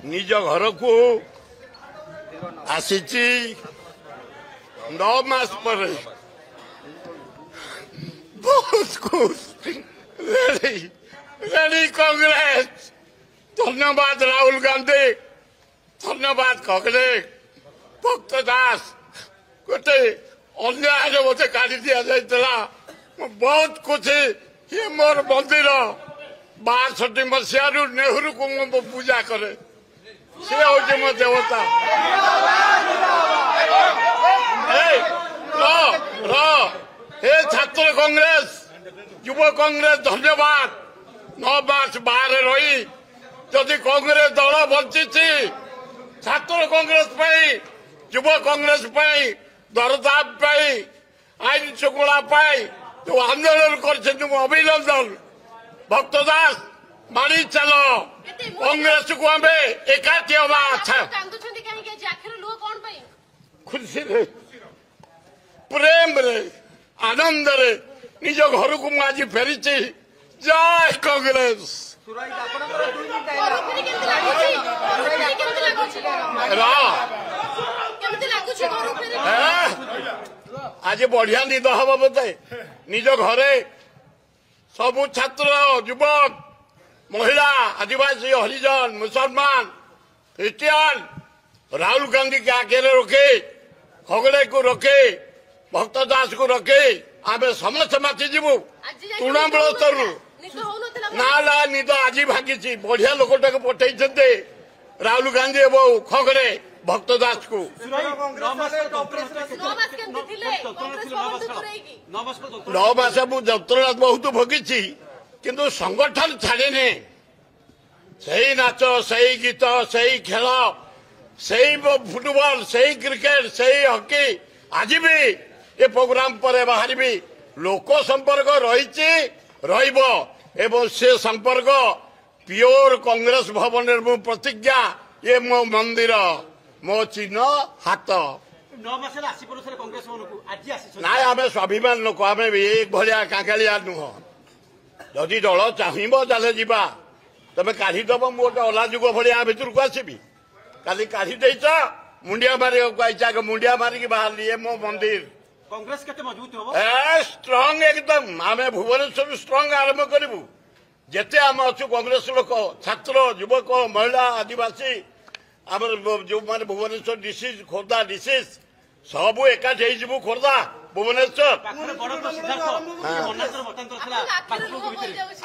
निज घर को आसी 9 मास पर बहुत खुश रेडी कांग्रेस। धन्यवाद राहुल गांधी, धन्यवाद कांग्रेस। भक्त दास गोटे अन्याय मत काढ़ी दि जाता बहुत खुशी। ये मोर मंदिर 62 मसीह नेहरू को मु पूजा करे से हूँ मो देवता। हे छात्र कांग्रेस युव कांग्रेस धन्यवाद। 9 मास बाहर रही जदि कांग्रेस दल बंची छात्र कांग्रेस युव कांग्रेस दरदाम आईन श्रृंखला जो आंदोलन कर अभिनंदन। भक्त दास मारी चल कांग्रेस को आम एकाठी हवा। अच्छा खुशी रे प्रेम रे आनंद रे निज घर को आज फेरी जय कांग्रेस। आज बढ़िया निद हम बोधे निज घरे सबू छात्र युवक महिला आदिवासी हरिजन मुसलमान क्रिश्चियन राहुल गांधी के आगे रखे खगड़े को रखे भक्त दास को रखे आम समस्त माति जीवु तृणमूल स्तर ना निद आज भागी बढ़िया लोकटा पठे राहुल गांधी एवं खगड़े भक्त दास को 9 मास जंत्रणा बहुत भोगी किंतु संगठन छाड़े से नाच से गीत से खेल से फुटबॉल से क्रिकेट से हॉकी आज भी ये प्रोग्राम पर बाहर लोक संपर्क रही से संपर्क प्योर कांग्रेस भवन मो प्रतिज्ञा ये मो मंदिर मो चिन्ह हाथ 9 मास कांग्रेस ना आम स्वाभिमान लोक आम एक भाया काकालिया नुह जदि दल चाहब ताले जा तुम काढ़ीदब मोटे अला जुग भाया भितर को आसबि काली काढ़ी देच मुंडिया मारे मुंडिया मारिक बाहर ये मो मंदिर कांग्रेस केते मजबूत हो स्ट्रांग एकदम आम भुवनेश्वर स्ट्रांग आरंभ करूँ जेते आम अच्छु कांग्रेस लोक छात्र युवक महिला आदिवासी आम जो मैंने भुवनेश्वर डिस्ट्रिक्ट खोर्धा डिस्ट्रिक्ट सब एकाठी हो खोर्धा भुवनेश्वर।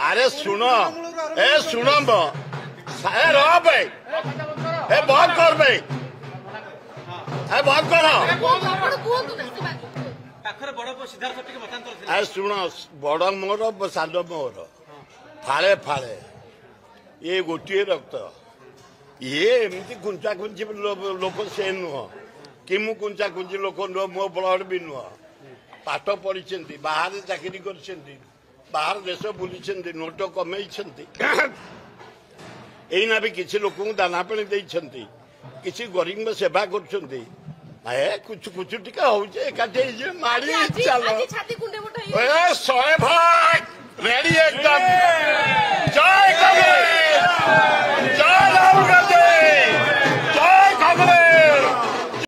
अरे शुण ए शुण बंद कर भाई बंद कर शुण बड़ मोर सान मोर फाड़े फाड़े ये गोटे रक्त ये एमती कुंचा कुंची लोक से नुह कि मु कुंचा कुंची लोक नुह मो ब्लड भी नुह पाठ पढ़ी बाहर चाकरी कर बाहर देश बुली नोट कमे यहीना भी किसी लोक दाना पानी देती किसी गरीब सेवा कर कुछ कुछ टिका होकाठी मारी चल 100 भाग रेडी एकदम जय कांग्रेस।